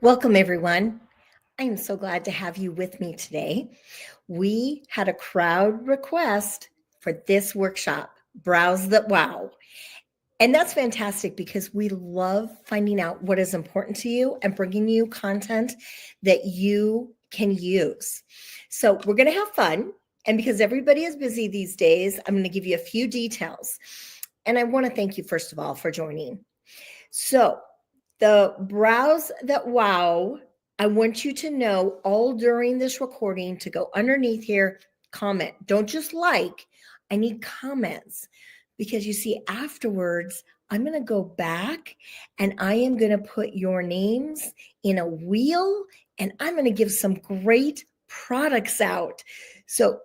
Welcome, everyone. I am so glad to have you with me today. We had a crowd request for this workshop, Browse That Wow. And that's fantastic because we love finding out what is important to you and bringing you content that you can use. So, we're going to have fun. And because everybody is busy these days, I'm going to give you a few details. And I want to thank you, first of all, for joining. So, the Browse That Wow, I want you to know all during this recording to go underneath here, comment. Don't just like, I need comments because you see, afterwards, I'm going to go back and I am going to put your names in a wheel and I'm going to give some great products out. So,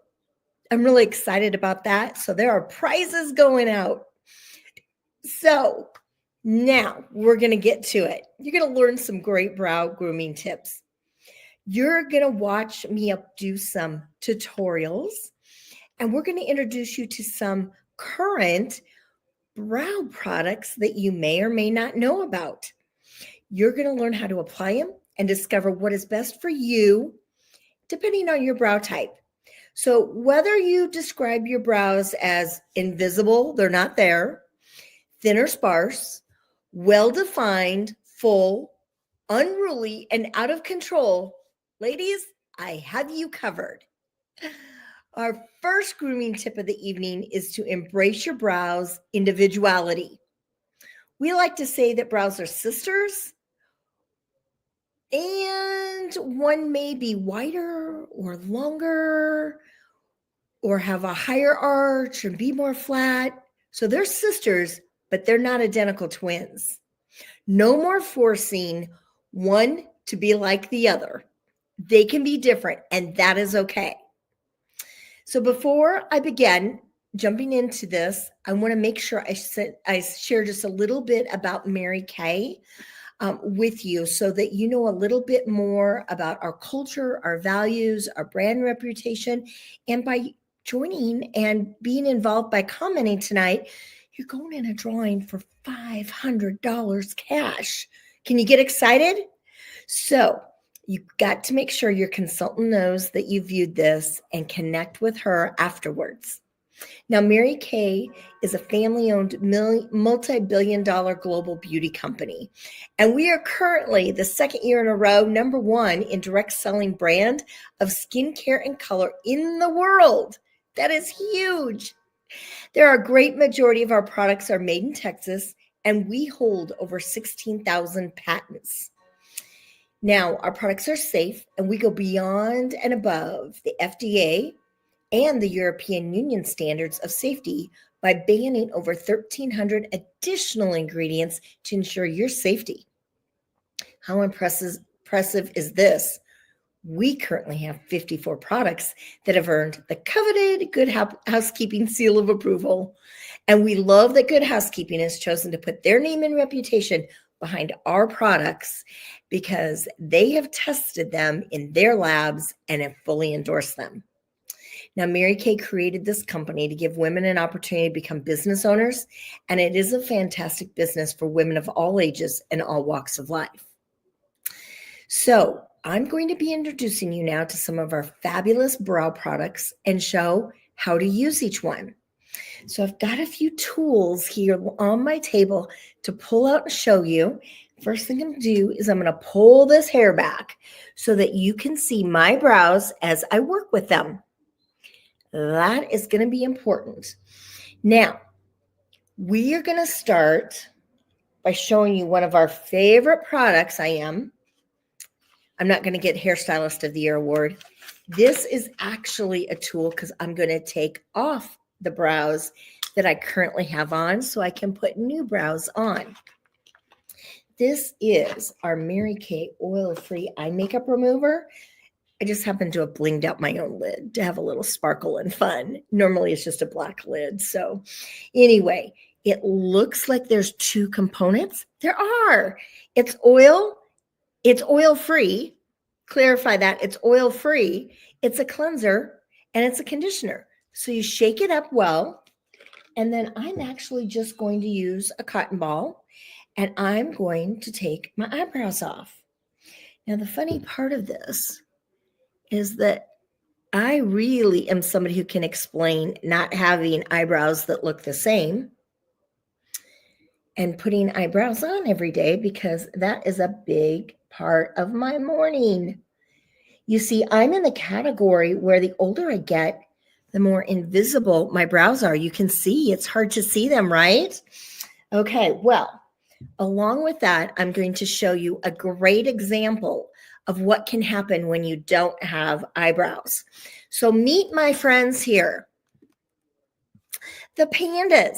I'm really excited about that. So, there are prizes going out. So, now we're going to get to it. You're going to learn some great brow grooming tips. You're going to watch me do some tutorials, and we're going to introduce you to some current brow products that you may or may not know about. You're going to learn how to apply them and discover what is best for you, depending on your brow type. So, whether you describe your brows as invisible, they're not there, thin or sparse, well defined, full, unruly, and out of control, ladies, I have you covered. Our first grooming tip of the evening is to embrace your brows' individuality. We like to say that brows are sisters, and one may be wider or longer or have a higher arch or be more flat. So they're sisters, but they're not identical twins. No more forcing one to be like the other. They can be different, and that is okay. So before I begin jumping into this, I want to make sure I share just a little bit about Mary Kay with you so that you know a little bit more about our culture, our values, our brand reputation. And by joining and being involved by commenting tonight, you're going in a drawing for $500 cash. Can you get excited? So, you've got to make sure your consultant knows that you viewed this and connect with her afterwards. Now, Mary Kay is a family owned multi billion dollar global beauty company. And we are currently the second year in a row, number one in direct selling brand of skincare and color in the world. That is huge. There are a great majority of our products are made in Texas, and we hold over 16,000 patents. Now, our products are safe, and we go beyond and above the FDA and the European Union standards of safety by banning over 1,300 additional ingredients to ensure your safety. How impressive is this? We currently have 54 products that have earned the coveted Good Housekeeping seal of approval. And we love that Good Housekeeping has chosen to put their name and reputation behind our products because they have tested them in their labs and have fully endorsed them. Now, Mary Kay created this company to give women an opportunity to become business owners, and it is a fantastic business for women of all ages and all walks of life. So, I'm going to be introducing you now to some of our fabulous brow products and show how to use each one. So, I've got a few tools here on my table to pull out and show you. First thing I'm going to do is I'm going to pull this hair back so that you can see my brows as I work with them. That is going to be important. Now, we are going to start by showing you one of our favorite products. I'm not going to get Hairstylist of the Year award. This is actually a tool because I'm going to take off the brows that I currently have on so I can put new brows on. This is our Mary Kay oil-free eye makeup remover. I just happen to have blinged out my own lid to have a little sparkle and fun. Normally it's just a black lid. So anyway, it looks like there's two components. There are. It's oil-free. Clarify that. It's oil-free. It's a cleanser and it's a conditioner. So you shake it up well. And then I'm actually just going to use a cotton ball and I'm going to take my eyebrows off. Now, the funny part of this is that I really am somebody who can explain not having eyebrows that look the same and putting eyebrows on every day, because that is a big part of my morning. You see, I'm in the category where the older I get, the more invisible my brows are. You can see, it's hard to see them, right? Okay, well, along with that, I'm going to show you a great example of what can happen when you don't have eyebrows. So meet my friends here, the pandas.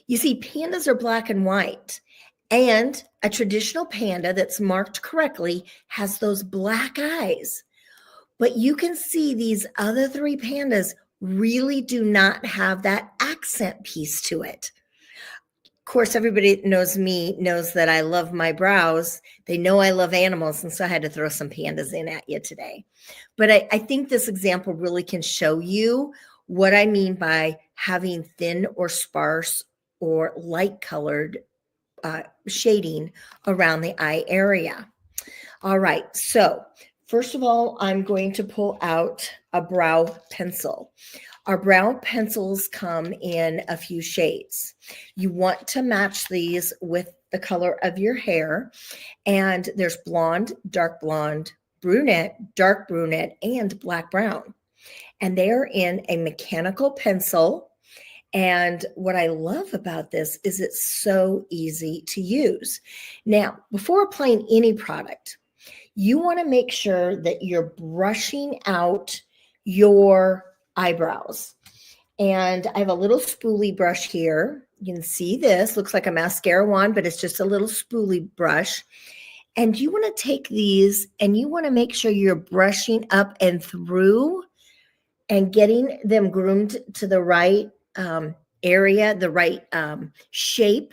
You see, pandas are black and white, and a traditional panda that's marked correctly has those black eyes. But you can see these other three pandas really do not have that accent piece to it. Of course, everybody knows me, knows that I love my brows. They know I love animals, and so I had to throw some pandas in at you today. But I think this example really can show you what I mean by having thin or sparse or light colored shading around the eye area. All right, so first of all, I'm going to pull out a brow pencil. Our brow pencils come in a few shades. You want to match these with the color of your hair. And there's blonde, dark blonde, brunette, dark brunette, and black brown. And they are in a mechanical pencil. And what I love about this is it's so easy to use. Now, before applying any product, you want to make sure that you're brushing out your eyebrows. And I have a little spoolie brush here. You can see this looks like a mascara wand, but it's just a little spoolie brush. And you want to take these and you want to make sure you're brushing up and through and getting them groomed to the right area, the right shape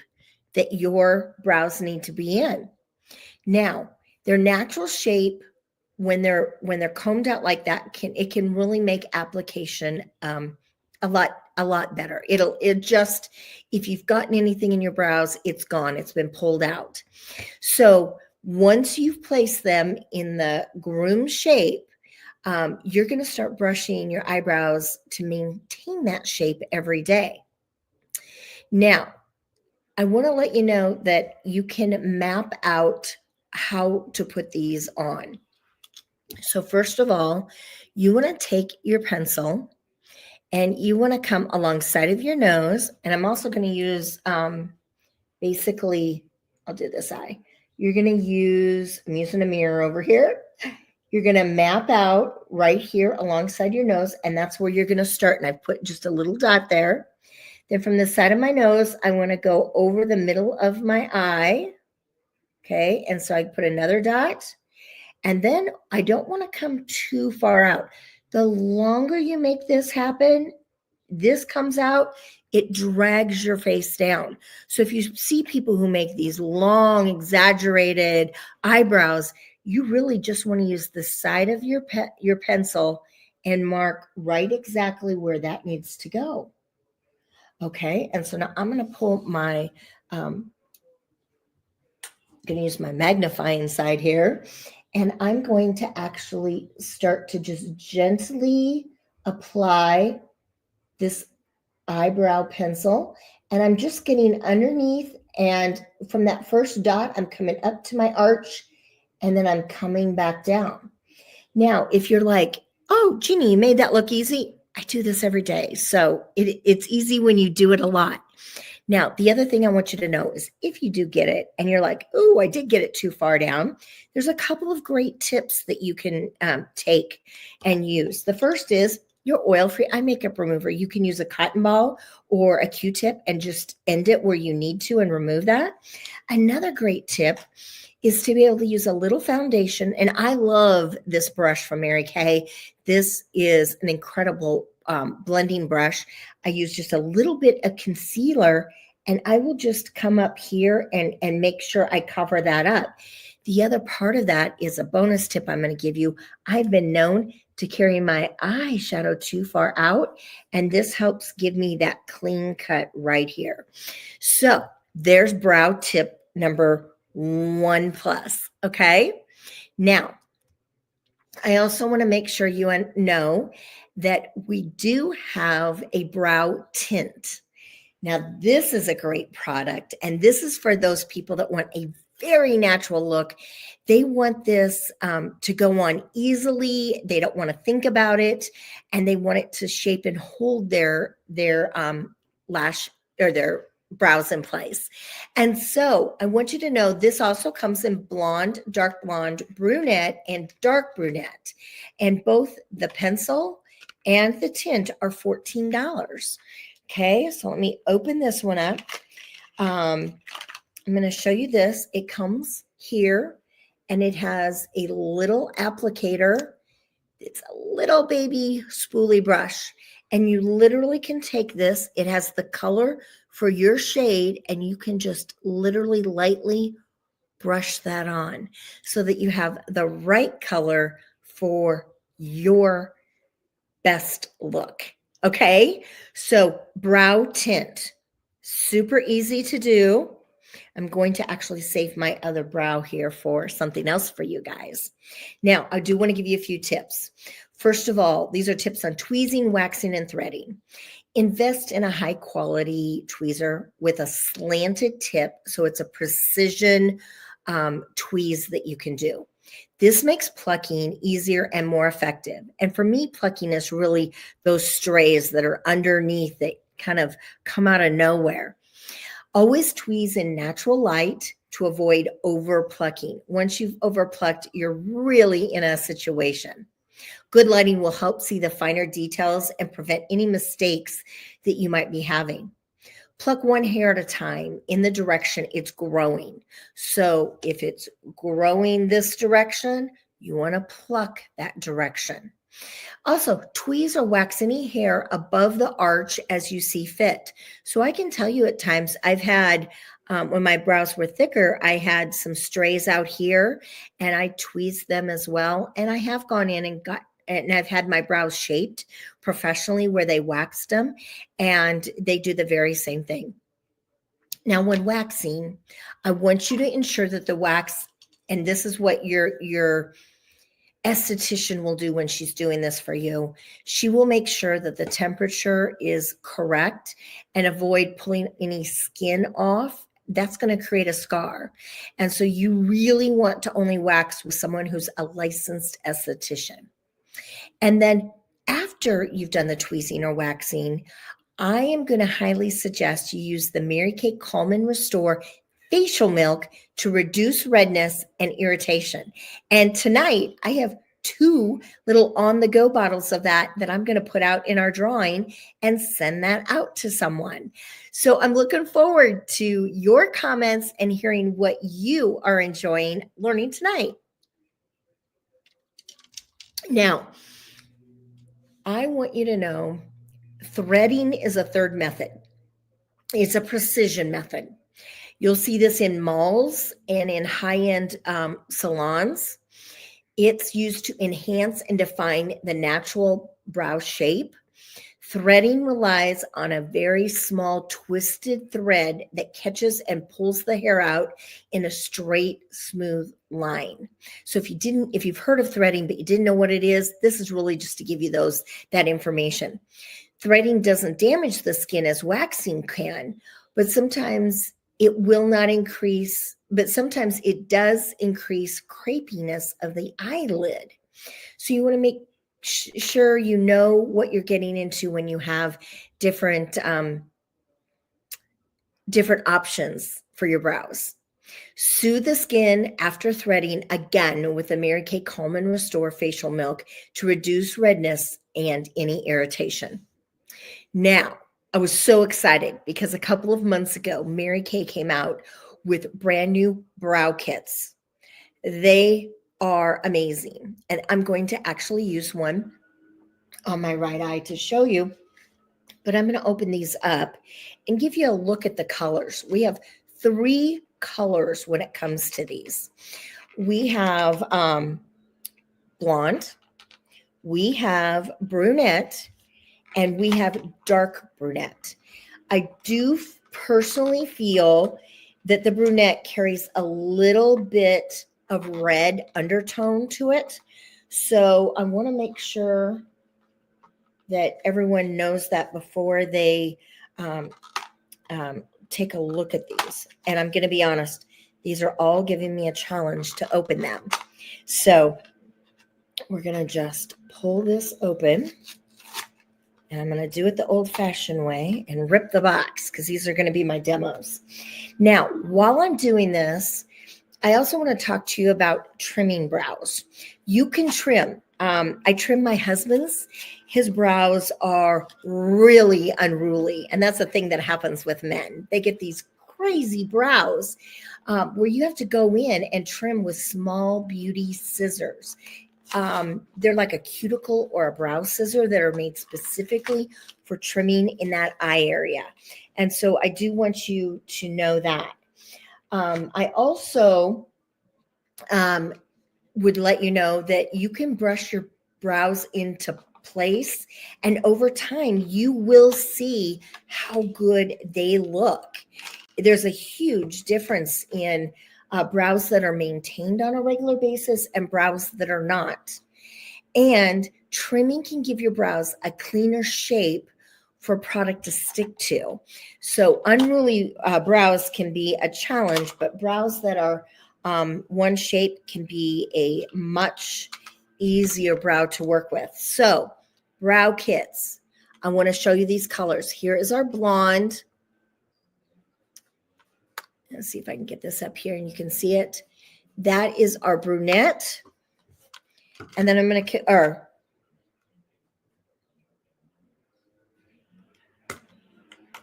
that your brows need to be in. Now, their natural shape, when they're combed out like that, it can really make application a lot better. It just, if you've gotten anything in your brows, it's gone. It's been pulled out. So once you've placed them in the groom shape, you're going to start brushing your eyebrows to maintain that shape every day. Now, I want to let you know that you can map out how to put these on. So first of all, you want to take your pencil and you want to come alongside of your nose. And I'm also going to use, basically, I'll do this eye. You're going to use, I'm using a mirror over here. You're going to map out right here alongside your nose, and that's where you're going to start. And I put just a little dot there. Then from the side of my nose, I want to go over the middle of my eye. Okay, and so I put another dot. And then I don't want to come too far out. The longer you make this happen, this comes out, it drags your face down. So if you see people who make these long, exaggerated eyebrows, you really just want to use the side of your pencil and mark right exactly where that needs to go. Okay, and so now I'm going to pull my, going to use my magnifying side here, and I'm going to actually start to just gently apply this eyebrow pencil. And I'm just getting underneath, and from that first dot, I'm coming up to my arch, and then I'm coming back down. Now, if you're like, oh, Jeannie, you made that look easy. I do this every day. So it's easy when you do it a lot. Now, the other thing I want you to know is if you do get it and you're like, oh, I did get it too far down, there's a couple of great tips that you can take and use. The first is your oil-free eye makeup remover. You can use a cotton ball or a Q-tip and just end it where you need to and remove that. Another great tip is to be able to use a little foundation. And I love this brush from Mary Kay. This is an incredible blending brush. I use just a little bit of concealer, and I will just come up here and make sure I cover that up. The other part of that is a bonus tip I'm going to give you. I've been known to carry my eyeshadow too far out, and this helps give me that clean cut right here. So there's brow tip number 1+. Okay. Now, I also want to make sure you know that we do have a brow tint. Now, this is a great product, and this is for those people that want a very natural look. They want this to go on easily. They don't want to think about it, and they want it to shape and hold their lash or their brows in place. And so I want you to know this also comes in blonde, dark blonde, brunette, and dark brunette. And both the pencil and the tint are $14. Okay, so let me open this one up. I'm going to show you this. It comes here and it has a little applicator. It's a little baby spoolie brush. And you literally can take this. It has the color for your shade, and you can just literally lightly brush that on so that you have the right color for your best look. Okay, so brow tint, super easy to do. I'm going to actually save my other brow here for something else for you guys. Now, I do want to give you a few tips. First of all, these are tips on tweezing, waxing, and threading. Invest in a high quality tweezer with a slanted tip, so it's a precision tweeze that you can do. This makes plucking easier and more effective. And for me, plucking is really those strays that are underneath that kind of come out of nowhere. Always tweeze in natural light to avoid over plucking. Once you've over plucked, you're really in a situation. Good lighting will help see the finer details and prevent any mistakes that you might be having. Pluck one hair at a time in the direction it's growing. So if it's growing this direction, you want to pluck that direction. Also, tweeze or wax any hair above the arch as you see fit. So I can tell you at times I've had, when my brows were thicker, I had some strays out here and I tweezed them as well. And I have gone in and I've had my brows shaped professionally where they waxed them, and they do the very same thing. Now, when waxing, I want you to ensure that the wax, and this is what your esthetician will do when she's doing this for you. She will make sure that the temperature is correct and avoid pulling any skin off. That's going to create a scar. And so you really want to only wax with someone who's a licensed esthetician. And then after you've done the tweezing or waxing, I am going to highly suggest you use the Mary Kay Calm and Restore facial milk to reduce redness and irritation. And tonight I have 2 little on-the-go bottles of that I'm going to put out in our drawing and send that out to someone. So I'm looking forward to your comments and hearing what you are enjoying learning tonight. Now, I want you to know threading is a third method. It's a precision method. You'll see this in malls and in high-end salons. It's used to enhance and define the natural brow shape. Threading relies on a very small twisted thread that catches and pulls the hair out in a straight, smooth line. So if you've heard of threading but you didn't know what it is, this is really just to give you that information. Threading doesn't damage the skin as waxing can, but sometimes it will not increase, but sometimes it does increase crepiness of the eyelid. So you want to make sure you know what you're getting into when you have different options for your brows. Soothe the skin after threading again with the Mary Kay Calm and Restore facial milk to reduce redness and any irritation. Now, I was so excited because a couple of months ago, Mary Kay came out with brand new brow kits. They are amazing. And I'm going to actually use one on my right eye to show you, but I'm going to open these up and give you a look at the colors. We have 3 colors when it comes to these. We have blonde, we have brunette, and we have dark brunette. I do personally feel that the brunette carries a little bit of red undertone to it. So I want to make sure that everyone knows that before they take a look at these. And I'm going to be honest, these are all giving me a challenge to open them. So we're going to just pull this open. And I'm going to do it the old-fashioned way and rip the box because these are going to be my demos. Now, while I'm doing this, I also want to talk to you about trimming brows. You can trim. I trim my husband's. His brows are really unruly. And that's the thing that happens with men. They get these crazy brows where you have to go in and trim with small beauty scissors. They're like a cuticle or a brow scissor that are made specifically for trimming in that eye area. And so I do want you to know that. I also would let you know that you can brush your brows into place, and over time you will see how good they look. There's a huge difference in brows that are maintained on a regular basis and brows that are not. And trimming can give your brows a cleaner shape for product to stick to. So unruly brows can be a challenge, but brows that are one shape can be a much easier brow to work with. So brow kits. I want to show you these colors. Here is our blonde. Let's see if I can get this up here and you can see it. That is our brunette. And then I'm going to,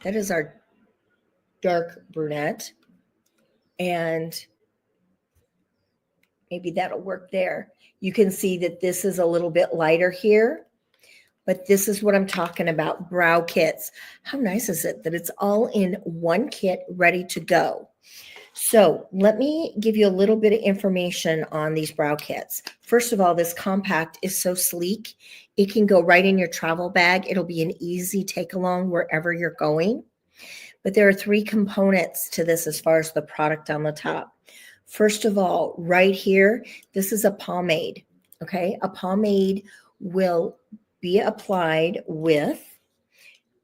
that is our dark brunette. And maybe that'll work there. You can see that this is a little bit lighter here, but this is what I'm talking about, brow kits. How nice is it that it's all in one kit ready to go? So let me give you a little bit of information on these brow kits. First of all, this compact is so sleek. It can go right in your travel bag. It'll be an easy take along wherever you're going. But there are 3 components to this as far as the product on the top. First of all, right here, this is a pomade, okay? A pomade will be applied with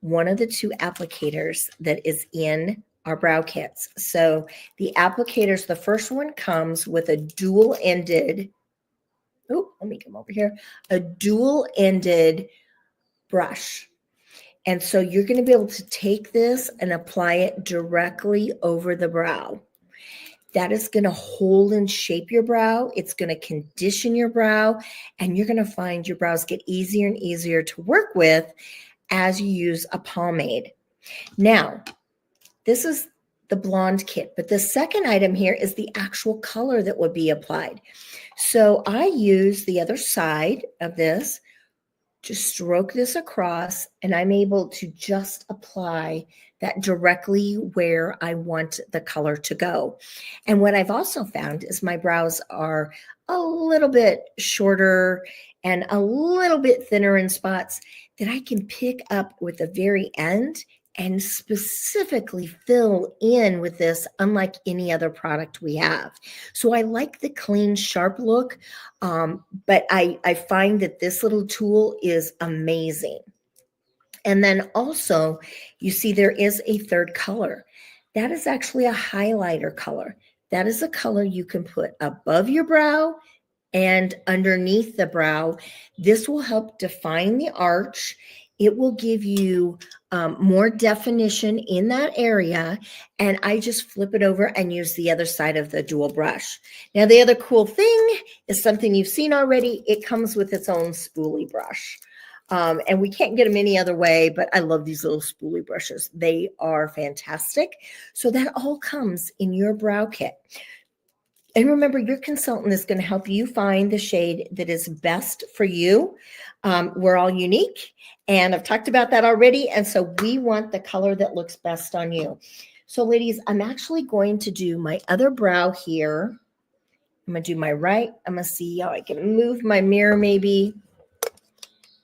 one of the 2 applicators that is in our brow kits. So the applicators, the first one comes with a dual-ended, let me come over here, a dual-ended brush. And so you're going to be able to take this and apply it directly over the brow. That is going to hold and shape your brow. It's going to condition your brow, and you're going to find your brows get easier and easier to work with as you use a pomade. Now, this is the blonde kit, but the second item here is the actual color that would be applied. So I use the other side of this, just stroke this across, and I'm able to just apply that directly where I want the color to go. And what I've also found is my brows are a little bit shorter and a little bit thinner in spots that I can pick up with the very end and specifically fill in with this, unlike any other product we have. So I like the clean, sharp look, but I find that this little tool is amazing. And then also, you see there is a third color. That is actually a highlighter color. That is a color you can put above your brow and underneath the brow. This will help define the arch. It will give you more definition in that area. And I just flip it over and use the other side of the dual brush. Now, the other cool thing is something you've seen already. It comes with its own spoolie brush. And we can't get them any other way, but I love these little spoolie brushes. They are fantastic. So that all comes in your brow kit. And remember, your consultant is going to help you find the shade that is best for you. We're all unique, and I've talked about that already. And so we want the color that looks best on you. So ladies, I'm actually going to do my other brow here. I'm going to do my right. I'm going to see how I can move my mirror maybe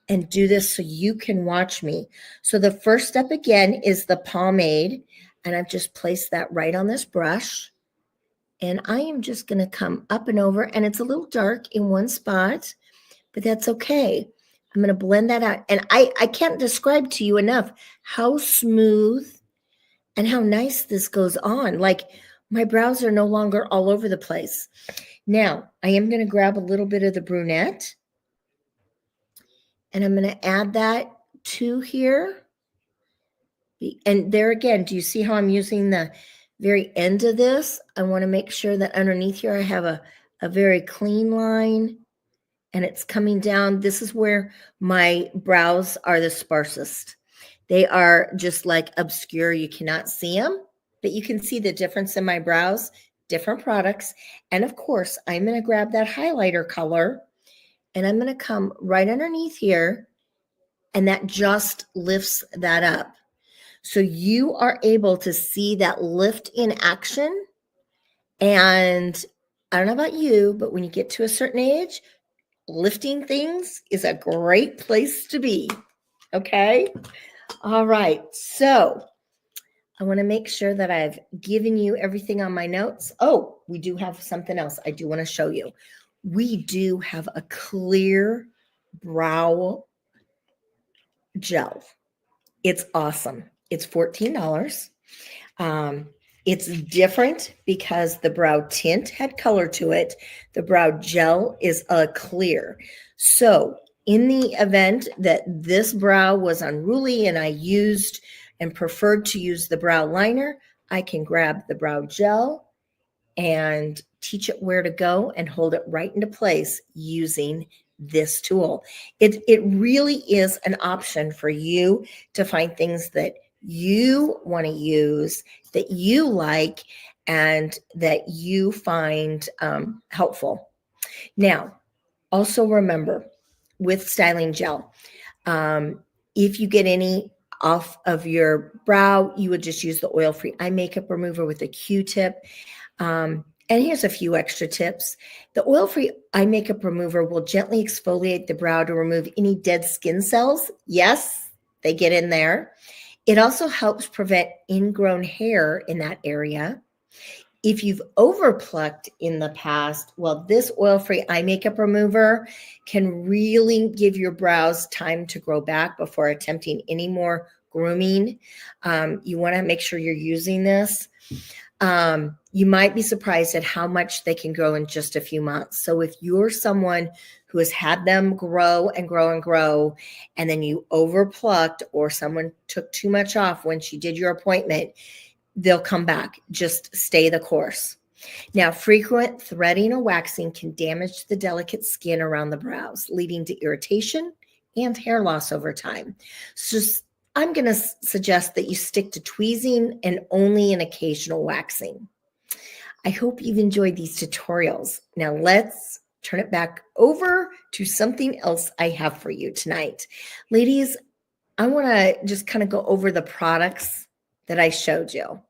and do this so you can watch me. So the first step again is the pomade, and I've just placed that right on this brush. And I am just going to come up and over, and it's a little dark in one spot, but that's okay. I'm going to blend that out. And I can't describe to you enough how smooth and how nice this goes on. Like my brows are no longer all over the place. Now, I am going to grab a little bit of the brunette, and I'm going to add that to here. And there again, do you see how I'm using the very end of this? I want to make sure that underneath here I have a very clean line, and it's coming down. This is where my brows are the sparsest. They are just like obscure. You cannot see them, but you can see the difference in my brows, different products. And of course, I'm going to grab that highlighter color, and I'm going to come right underneath here, and that just lifts that up. So you are able to see that lift in action. And I don't know about you, but when you get to a certain age, lifting things is a great place to be. Okay. All right. So I want to make sure that I've given you everything on my notes. Oh, we do have something else I do want to show you. We do have a clear brow gel. It's awesome. It's $14. It's different because the brow tint had color to it. The brow gel is a clear. So in the event that this brow was unruly and I used and preferred to use the brow liner, I can grab the brow gel and teach it where to go and hold it right into place using this tool. It really is an option for you to find things that you want to use, that you like, and that you find helpful. Now, also remember with styling gel, if you get any off of your brow, you would just use the oil-free eye makeup remover with a Q-tip. And here's a few extra tips. The oil-free eye makeup remover will gently exfoliate the brow to remove any dead skin cells. Yes, they get in there. It also helps prevent ingrown hair in that area. If you've overplucked in the past, well, this oil-free eye makeup remover can really give your brows time to grow back before attempting any more grooming. You want to make sure you're using this. You might be surprised at how much they can grow in just a few months. So if you're someone who has had them grow and grow and grow, and then you overplucked or someone took too much off when she did your appointment, they'll come back. Just stay the course. Now, frequent threading or waxing can damage the delicate skin around the brows, leading to irritation and hair loss over time. So I'm going to suggest that you stick to tweezing and only an occasional waxing. I hope you've enjoyed these tutorials. Now let's turn it back over to something else I have for you tonight. Ladies, I want to just kind of go over the products that I showed you.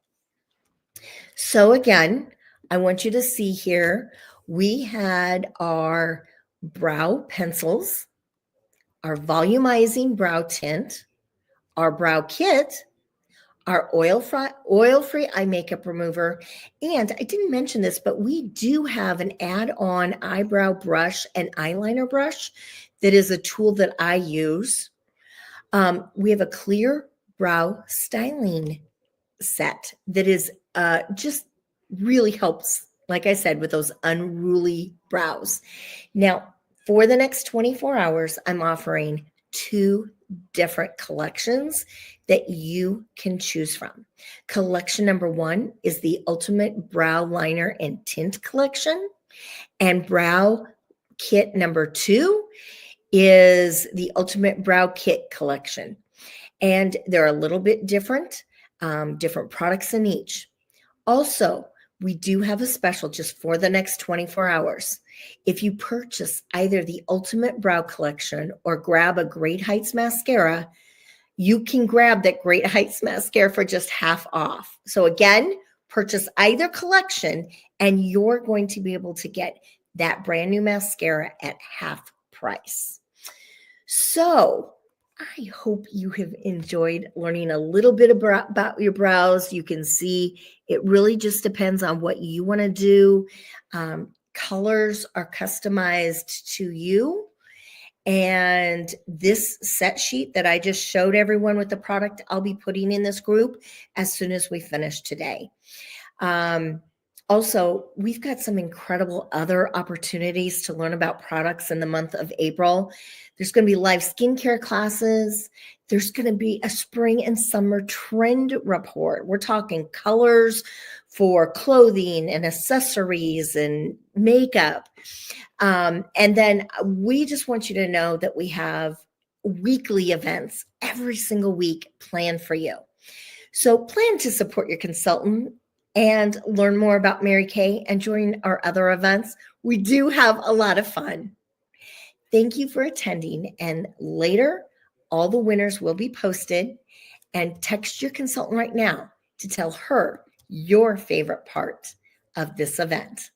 So again, I want you to see here, we had our brow pencils, our volumizing brow tint, our brow kit, our oil-free eye makeup remover. And I didn't mention this, but we do have an add-on eyebrow brush and eyeliner brush that is a tool that I use. We have a clear brow styling set that is just really helps, like I said, with those unruly brows. Now, for the next 24 hours, I'm offering 2 different collections that you can choose from. Collection number 1 is the Ultimate Brow Liner and Tint Collection, and brow kit number 2 is the Ultimate Brow Kit Collection. And they're a little bit different, different products in each. Also, we do have a special just for the next 24 hours. If you purchase either the Ultimate Brow Collection or grab a Great Heights mascara, you can grab that Great Heights mascara for just half off. So again, purchase either collection and you're going to be able to get that brand new mascara at half price. So I hope you have enjoyed learning a little bit about your brows. You can see it really just depends on what you want to do. Colors are customized to you. And this set sheet that I just showed everyone with the product, I'll be putting in this group as soon as we finish today. Also, we've got some incredible other opportunities to learn about products in the month of April. There's going to be live skincare classes. There's going to be a spring and summer trend report. We're talking colors for clothing and accessories and makeup. And then we just want you to know that we have weekly events every single week planned for you. So plan to support your consultant and learn more about Mary Kay and join our other events. We do have a lot of fun. Thank you for attending. And later, all the winners will be posted. And text your consultant right now to tell her your favorite part of this event.